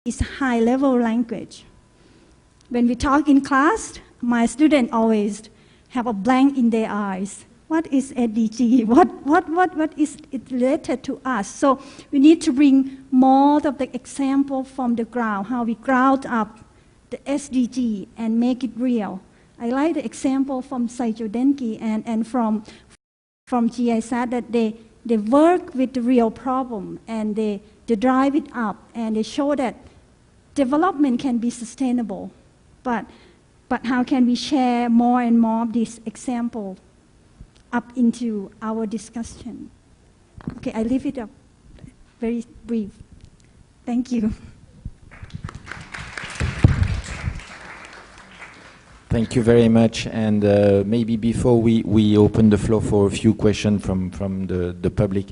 is high-level language. When we talk in class, my students always have a blank in their eyes. What is SDG? What is it related to us? So we need to bring more of the example from the ground, how we ground up the SDG and make it real. I like the example from Saijo Denki and from GIZ that they work with the real problem and they drive it up and they show that development can be sustainable. But how can we share more and more of this example up into our discussion? Okay, I leave it up very brief. Thank you. Thank you very much. And maybe before we open the floor for a few questions from the public,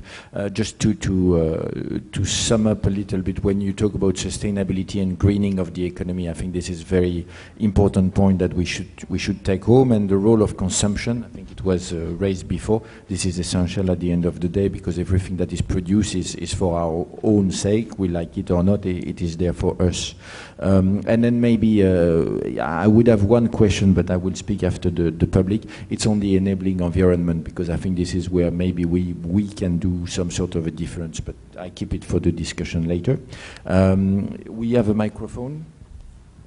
just to sum up a little bit, when you talk about sustainability and greening of the economy, I think this is a very important point that we should take home. And the role of consumption, I think it was raised before. This is essential at the end of the day, because everything that is produced is for our own sake. We like it or not, it is there for us. And then maybe I would have one question, but I will speak after the public. It's on the enabling environment, because I think this is where maybe we can do some sort of a difference, but I keep it for the discussion later. We have a microphone?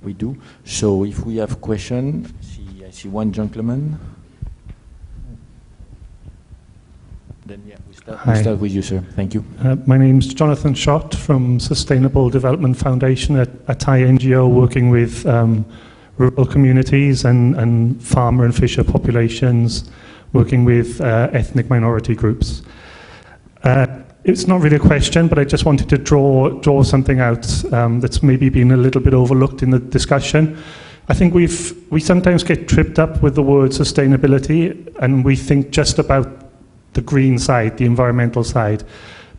We do. So if we have questions, I see one gentleman. Then yeah, we start with you, sir. Thank you. My name's Jonathan Schott from Sustainable Development Foundation, a Thai NGO working with rural communities and farmer and fisher populations, working with ethnic minority groups. It's not really a question, but I just wanted to draw something out that's maybe been a little bit overlooked in the discussion. I think we sometimes get tripped up with the word sustainability, and we think just about the green side, the environmental side.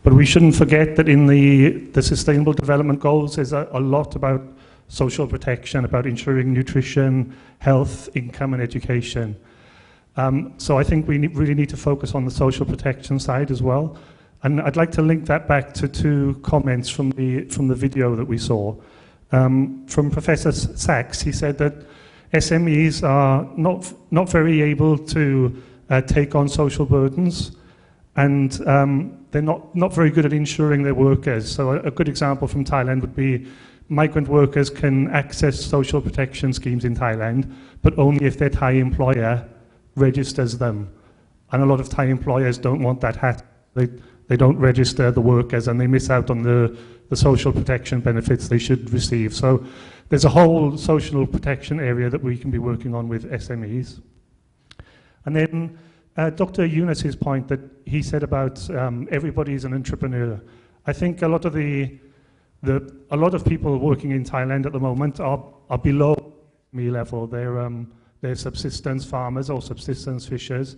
But we shouldn't forget that in the Sustainable Development Goals, there's a lot about social protection, about ensuring nutrition, health, income, and education. So I think we really need to focus on the social protection side as well. And I'd like to link that back to two comments from the video that we saw. From Professor Sachs, he said that SMEs are not very able to take on social burdens, and they're not very good at insuring their workers. So a good example from Thailand would be migrant workers can access social protection schemes in Thailand, but only if their Thai employer registers them. And a lot of Thai employers don't want that hat. They don't register the workers, and they miss out on the social protection benefits they should receive. So there's a whole social protection area that we can be working on with SMEs. And then Dr. Yunus's point that he said about everybody's an entrepreneur. I think a lot of people working in Thailand at the moment are below me level. They're subsistence farmers or subsistence fishers.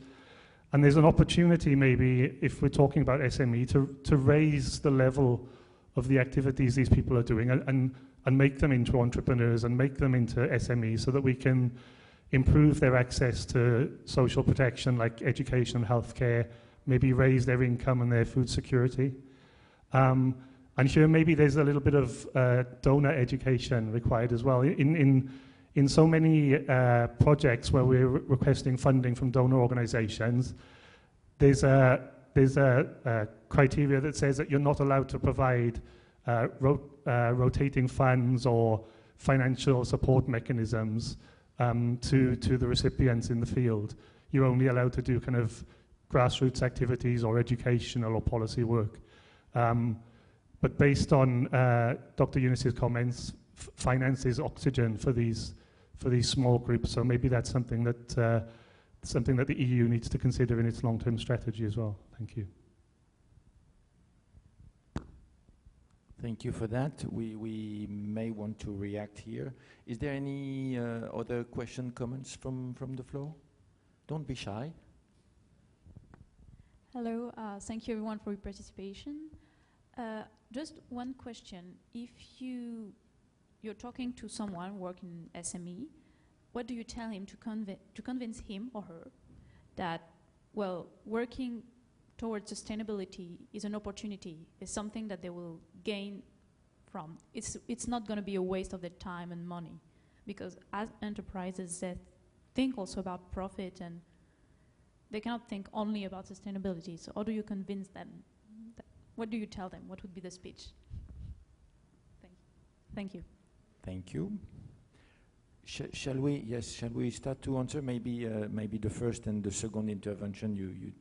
And there's an opportunity maybe, if we're talking about SME, to raise the level of the activities these people are doing and make them into entrepreneurs and make them into SMEs, so that we can improve their access to social protection like education and healthcare, maybe raise their income and their food security. And here maybe there's a little bit of donor education required as well. In so many projects where we're requesting funding from donor organizations, there's a criteria that says that you're not allowed to provide rotating funds or financial support mechanisms to the recipients in the field. You're only allowed to do kind of grassroots activities or educational or policy work. But based on Dr. Yunus's comments, finance is oxygen for these small groups. So maybe that's something that the EU needs to consider in its long-term strategy as well. Thank you. Thank you for that. We may want to react here. Is there any other question, comments from the floor? Don't be shy. Hello, thank you everyone for your participation. Just one question. If you're talking to someone working in SME, what do you tell him to convince him or her that, well, working towards sustainability is an opportunity, is something that they will gain from. It's not going to be a waste of their time and money, because as enterprises, they think also about profit, and they cannot think only about sustainability. So how do you convince them? What do you tell them? What would be the speech? Thank you. Thank you. Shall we start to answer? Maybe the first and the second intervention,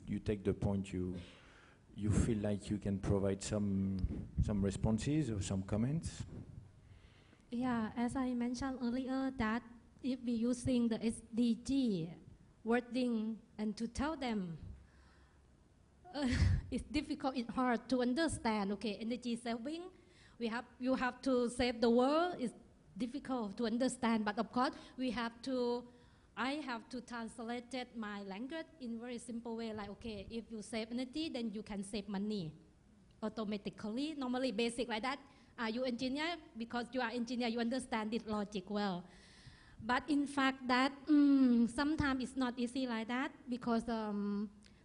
you take the point you feel like you can provide some responses or some comments. Yeah, as I mentioned earlier, that if we using the SDG wording and to tell them, it's difficult, it's hard to understand. Okay, energy saving, you have to save the world. It's difficult to understand, but of course I have to translate my language in very simple way, like, okay, if you save energy, then you can save money automatically. Normally basic like that. You engineer, because you are engineer, you understand this logic well. But in fact that sometimes it's not easy like that, because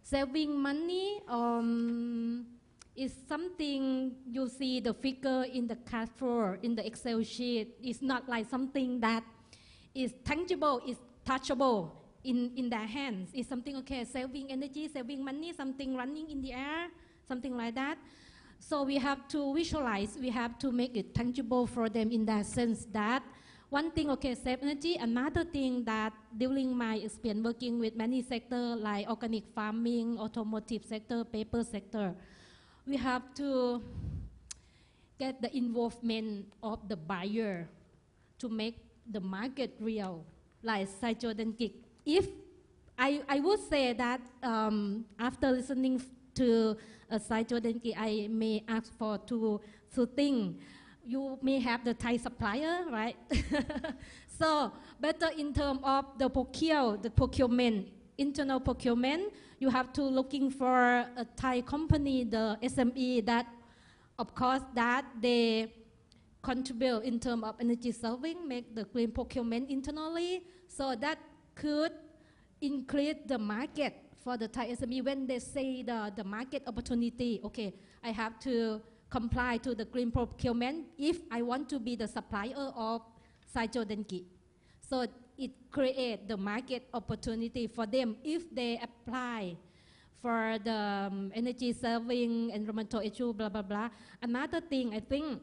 saving money is something you see the figure in the cash flow, in the Excel sheet. It's not like something that is tangible, is touchable in their hands. It's something, okay, saving energy, saving money, something running in the air, something like that. So we have to visualize, we have to make it tangible for them in that sense that one thing, okay, save energy. Another thing that during my experience working with many sectors like organic farming, automotive sector, paper sector, we have to get the involvement of the buyer to make the market real, like Saijodenkik. If I would say that after listening to Saijodenkik, I may ask for two things. You may have the Thai supplier, right? So better in terms of the procurement, internal procurement, you have to looking for a Thai company, the SME, that of course that they contribute in terms of energy saving, make the green procurement internally, so that could increase the market for the Thai SME. When they say the market opportunity, okay, I have to comply to the green procurement if I want to be the supplier of Saijodenkik. So it creates the market opportunity for them if they apply for the energy saving, environmental issue, blah, blah, blah. Another thing, I think,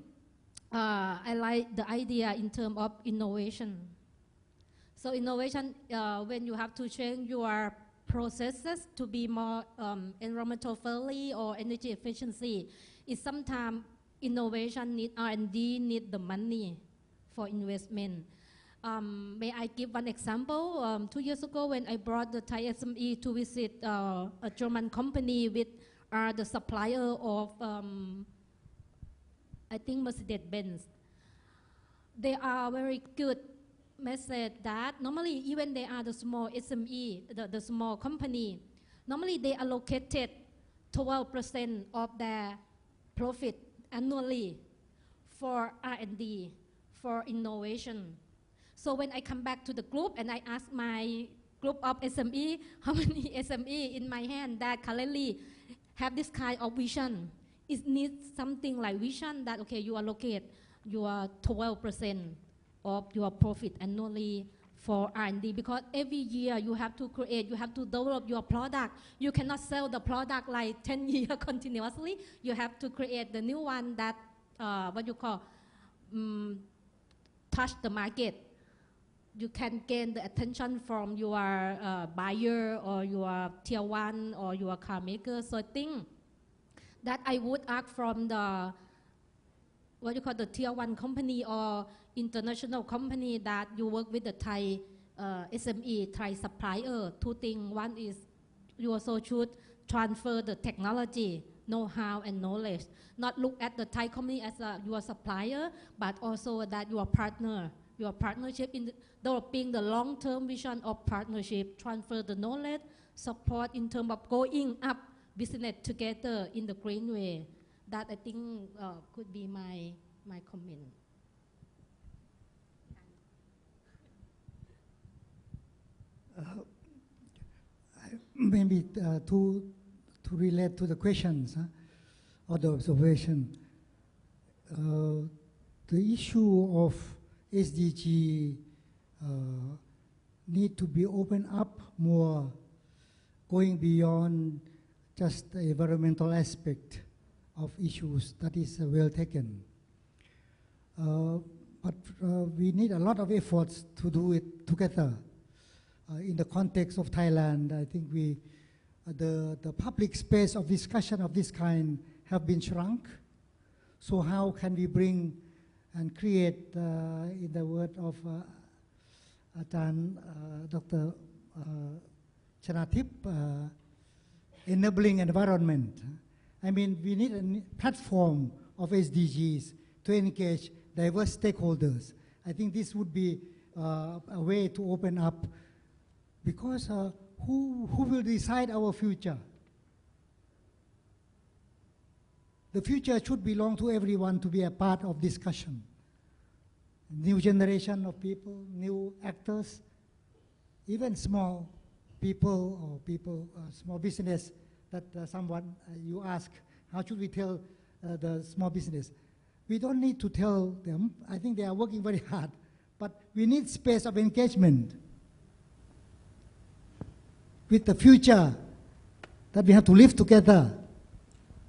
I like the idea in terms of innovation. So innovation, when you have to change your processes to be more environmental friendly or energy efficiency, is sometimes innovation need R&D, need the money for investment. May I give one example? 2 years ago, when I brought the Thai SME to visit a German company with the supplier of, I think, Mercedes-Benz. They are very good message that normally, even they are the small SME, the small company, normally they allocated 12% of their profit annually for R&D, for innovation. So when I come back to the group and I ask my group of SME, how many SME in my hand that currently have this kind of vision? It needs something like vision that, okay, you allocate your 12% of your profit annually for R&D, because every year you have to create, you have to develop your product. You cannot sell the product like 10 years continuously. You have to create the new one that, what you call, touch the market. You can gain the attention from your buyer or your tier one or your car maker. So I think that I would ask from the, what you call, the tier one company or international company that you work with the Thai SME, Thai supplier. Two things. One is you also should transfer the technology, know-how and knowledge. Not look at the Thai company as your supplier, but also that your partner, your partnership in developing the long-term vision of partnership, transfer the knowledge, support in terms of going up business together in the green way. That I think could be my comment. Maybe to relate to the questions or the observation, the issue of SDG need to be opened up more, going beyond just the environmental aspect of issues. That is well taken. But we need a lot of efforts to do it together. In the context of Thailand, I think the public space of discussion of this kind have been shrunk. So how can we bring and create, in the word of Dr. Chanatip, enabling environment? I mean, we need a platform of SDGs to engage diverse stakeholders. I think this would be a way to open up, because who will decide our future? The future should belong to everyone to be a part of discussion. New generation of people, new actors, even small people or small business that someone you ask, how should we tell the small business? We don't need to tell them. I think they are working very hard, but we need space of engagement with the future that we have to live together.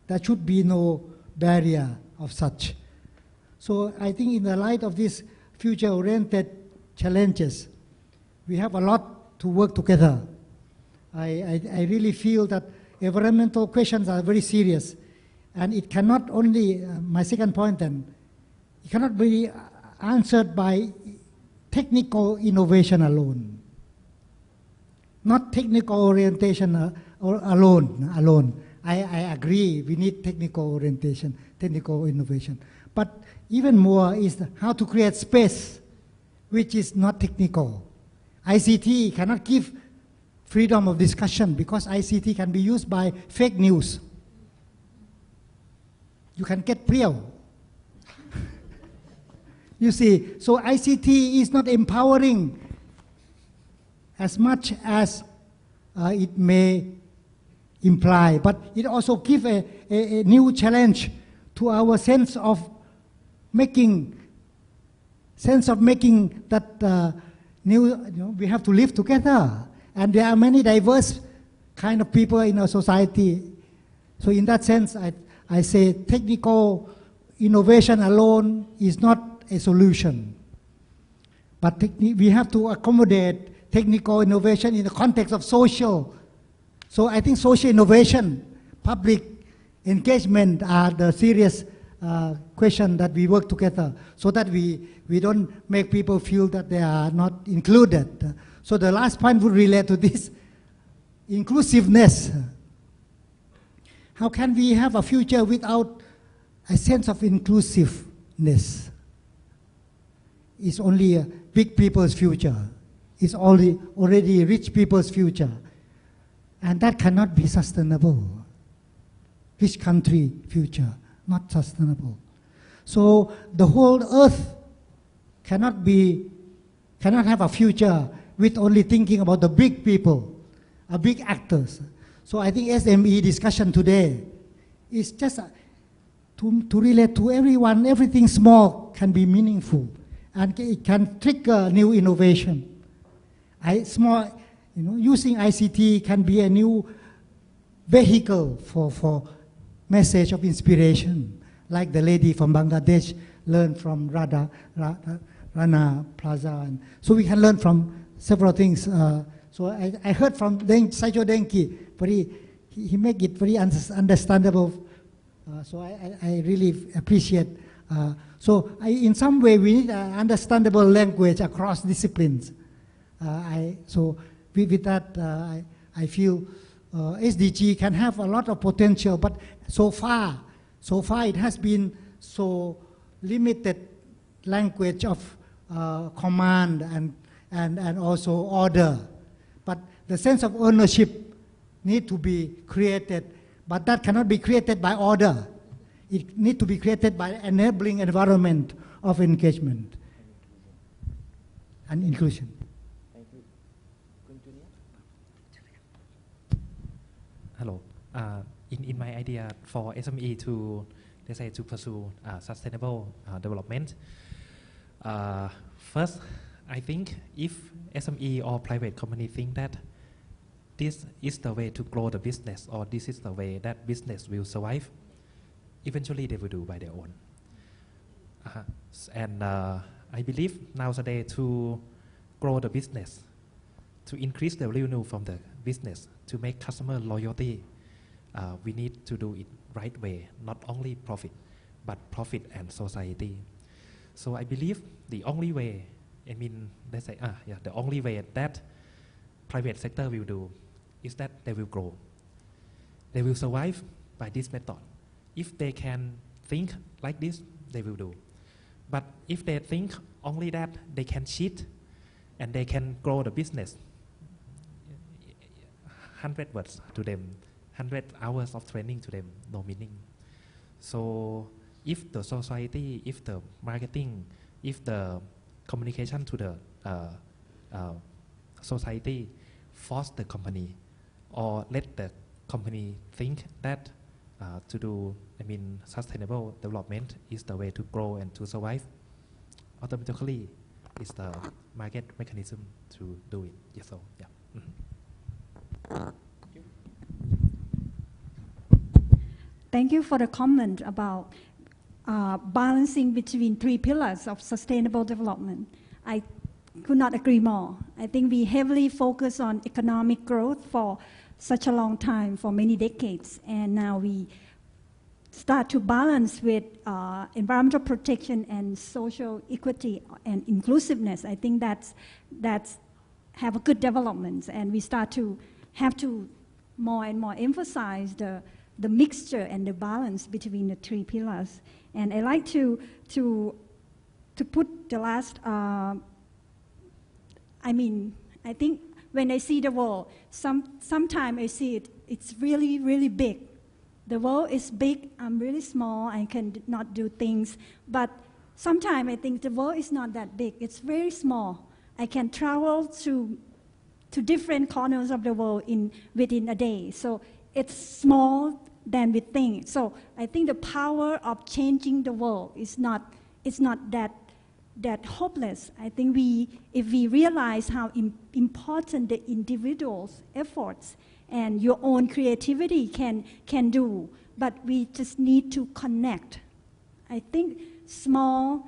There should be no barrier of such. So I think in the light of these future-oriented challenges, we have a lot to work together. I really feel that environmental questions are very serious, and it cannot only, my second point then, it cannot be answered by technical innovation alone. Not technical orientation alone. I agree, we need technical orientation, technical innovation. But even more is how to create space which is not technical. ICT cannot give freedom of discussion, because ICT can be used by fake news. You can get priel. You see, so ICT is not empowering as much as it may imply, but it also gives a new challenge to our sense of making that we have to live together. And there are many diverse kind of people in our society. So in that sense, I say technical innovation alone is not a solution. But we have to accommodate technical innovation in the context of social. So I think social innovation, public engagement are the serious question that we work together, so that we don't make people feel that they are not included. So the last point would relate to this inclusiveness. How can we have a future without a sense of inclusiveness? It's only a big people's future. It's already rich people's future. And that cannot be sustainable. Rich country future, not sustainable. So the whole earth cannot have a future with only thinking about the big people, big actors. So I think SME discussion today is just to relate to everyone. Everything small can be meaningful, and it can trigger new innovation. Using ICT can be a new vehicle for message of inspiration, like the lady from Bangladesh learned from Rana Plaza. And so we can learn from several things. So I heard from Saijo Denki, he make it very understandable. So I really appreciate. So in some way we need an understandable language across disciplines. So with that, I feel SDG can have a lot of potential, but so far it has been so limited language of command and also order. But the sense of ownership need to be created, but that cannot be created by order. It needs to be created by enabling environment of engagement and inclusion. Hello. In my idea for SME to they say to pursue sustainable development. First, I think if SME or private company think that this is the way to grow the business, or this is the way that business will survive, eventually they will do by their own. And I believe nowadays to grow the business, to increase the revenue from the business, to make customer loyalty, we need to do it right way, not only profit, but profit and society. So I believe the only way, let's say, the only way that private sector will do is that they will grow. They will survive by this method. If they can think like this, they will do. But if they think only that they can cheat and they can grow the business, 100 words to them, 100 hours of training to them, no meaning. So if the society, if the marketing, if the communication to the society force the company or let the company think that to do, sustainable development is the way to grow and to survive, automatically it's the market mechanism to do it. Yes, so yeah. Thank you for the comment about balancing between 3 pillars of sustainable development. I could not agree more. I think we heavily focus on economic growth for such a long time, for many decades, and now we start to balance with environmental protection and social equity and inclusiveness. I think that's have a good development, and we start to have to more and more emphasize the mixture and the balance between the 3 pillars. And I like to put the last, I think when I see the world, sometimes I see it's really, really big. The world is big, I'm really small, I can not do things. But sometimes I think the world is not that big, it's very small. I can travel to different corners of the world within a day. So it's small than we think. So I think the power of changing the world is not that hopeless. I think if we realize how important the individual's efforts and your own creativity can do, but we just need to connect. I think small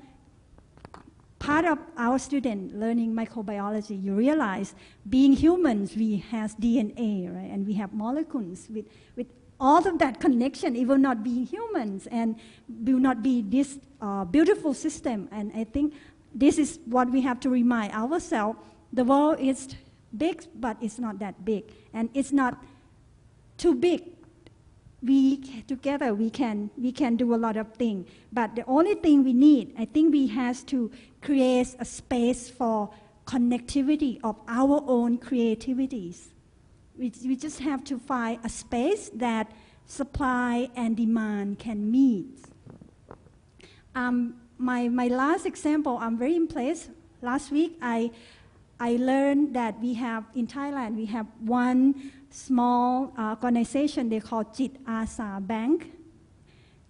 part of our student learning microbiology, you realize being humans, we have DNA, right? And we have molecules with all of that connection. It will not be humans and will not be this beautiful system. And I think this is what we have to remind ourselves. The world is big, but it's not that big. And it's not too big. Together we can do a lot of things. But the only thing we need, I think we have to create a space for connectivity of our own creativities. We just have to find a space that supply and demand can meet. My last example, I'm very impressed. Last week, I learned that we have, in Thailand, we have one small organization they call Jit Asa Bank.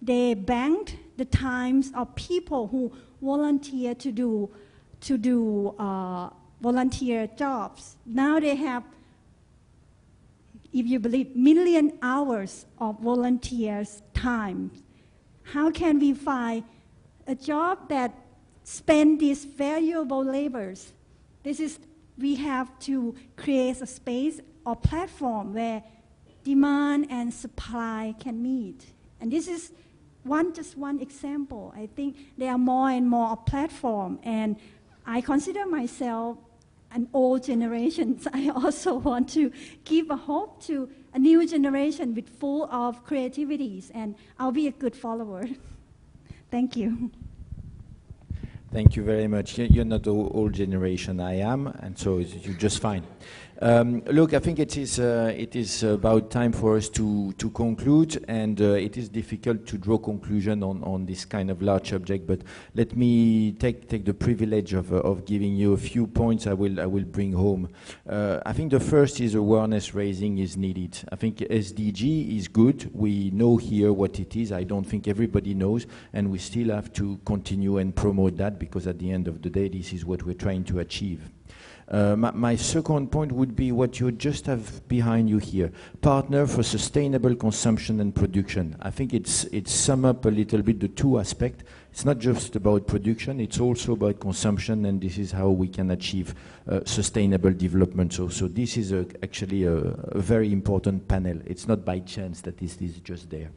They banked the times of people who volunteer to do volunteer jobs. Now they have, if you believe, million hours of volunteers' time. How can we find a job that spend these valuable labors? We have to create a space or platform where demand and supply can meet. And this is just one example. I think there are more and more platforms, and I consider myself an old generation. So I also want to give a hope to a new generation with full of creativities, and I'll be a good follower. Thank you. Thank you very much. You're not old generation, I am, and so you're just fine. Look, I think it is about time for us to conclude, and it is difficult to draw conclusion on this kind of large subject, but let me take the privilege of giving you a few points I will bring home. I think the first is awareness raising is needed. I think SDG is good. We know here what it is. I don't think everybody knows, and we still have to continue and promote that, because at the end of the day, this is what we're trying to achieve. My second point would be what you just have behind you here. Partner for sustainable consumption and production. I think it's sum up a little bit the two aspects. It's not just about production, it's also about consumption, and this is how we can achieve sustainable development. So this is actually a very important panel. It's not by chance that this is just there.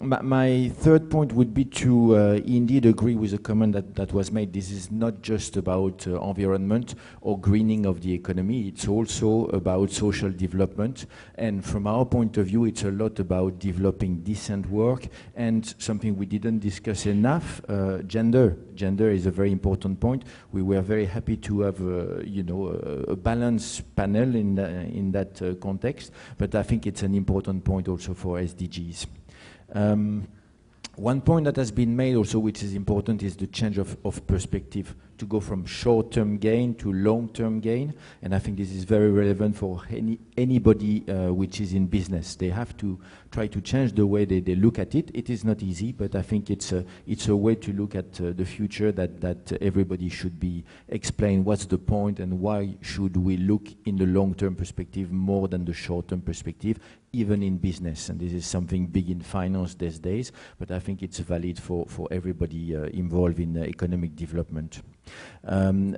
My third point would be to indeed agree with the comment that was made. This is not just about environment or greening of the economy, it's also about social development, and from our point of view it's a lot about developing decent work, and something we didn't discuss enough, gender. Gender is a very important point. We were very happy to have a balanced panel in that context, but I think it's an important point also for SDGs. One point that has been made also, which is important, is the change of perspective, to go from short-term gain to long-term gain, and I think this is very relevant for anybody which is in business. They have to try to change the way they look at it. It is not easy, but I think it's a way to look at the future that everybody should be explained what's the point and why should we look in the long-term perspective more than the short-term perspective, even in business. And this is something big in finance these days, but I think it's valid for everybody involved in economic development.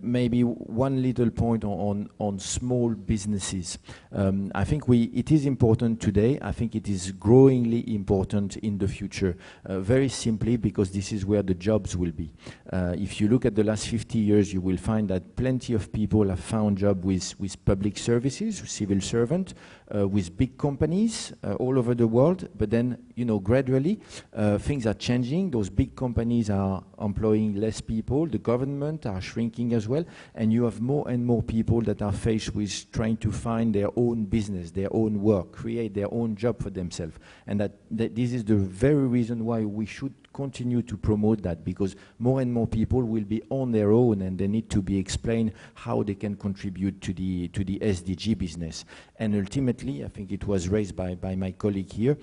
Maybe one little point on small businesses. I think it is important today. I think it is growingly important in the future, very simply because this is where the jobs will be. If you look at the last 50 years, you will find that plenty of people have found jobs with public services, civil servant, with big companies all over the world, but then, gradually things are changing. Those big companies are employing less people, the government are shrinking as well, and you have more and more people that are faced with trying to find their own business, their own work, create their own job for themselves. And that this is the very reason why we should continue to promote that, because more and more people will be on their own and they need to be explained how they can contribute to the SDG business. And ultimately, I think it was raised by my colleague here,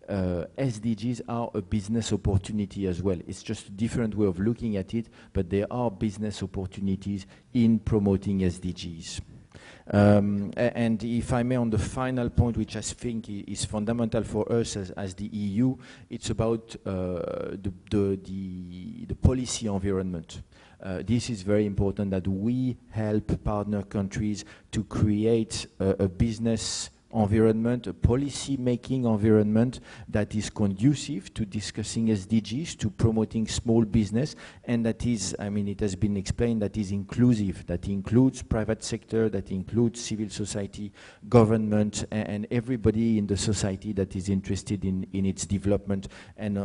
SDGs are a business opportunity as well. It's just a different way of looking at it, but there are business opportunities in promoting SDGs. And if I may, on the final point, which I think is fundamental for us as the EU, it's about the policy environment. This is very important, that we help partner countries to create a business environment, a policy-making environment that is conducive to discussing SDGs, to promoting small business, and that is, it has been explained, that is inclusive, that includes private sector, that includes civil society, government, and everybody in the society that is interested in its development. And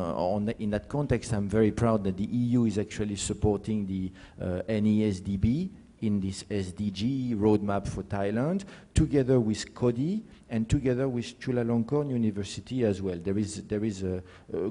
in that context, I'm very proud that the EU is actually supporting the NESDB in this SDG roadmap for Thailand, together with CODI and together with Chulalongkorn University as well. There is a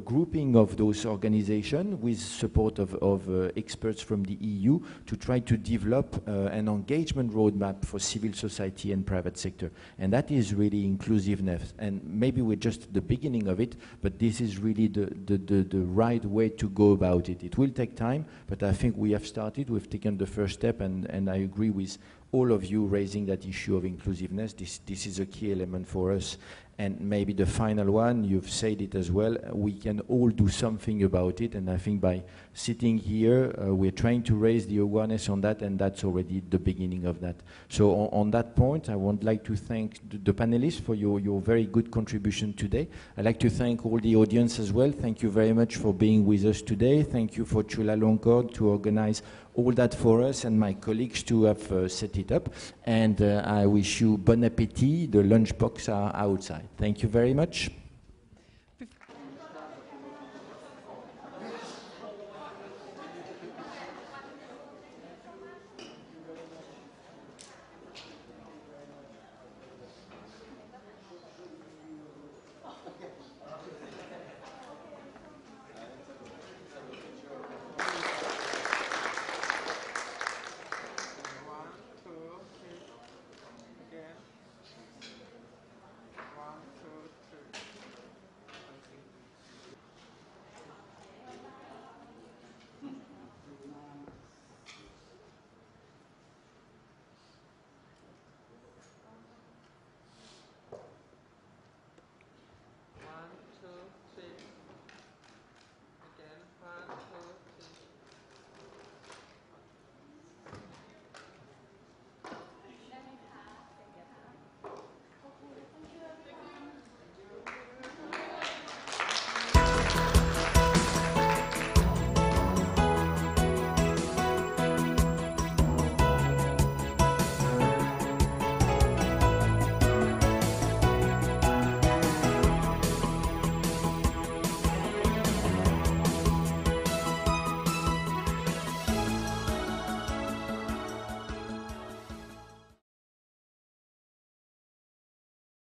grouping of those organizations with support of experts from the EU to try to develop an engagement roadmap for civil society and private sector. And that is really inclusiveness. And maybe we're just at the beginning of it, but this is really the right way to go about it. It will take time, but I think we have started, we've taken the first step, and I agree with all of you raising that issue of inclusiveness. This is a key element for us. And maybe the final one, you've said it as well, we can all do something about it, and I think by sitting here, we're trying to raise the awareness on that, and that's already the beginning of that. So on that point, I would like to thank the panelists for your very good contribution today. I'd like to thank all the audience as well. Thank you very much for being with us today. Thank you for Chulalongkorn to organize all that for us, and my colleagues to have set it up. And I wish you bon appétit. The lunchbox are outside. Thank you very much.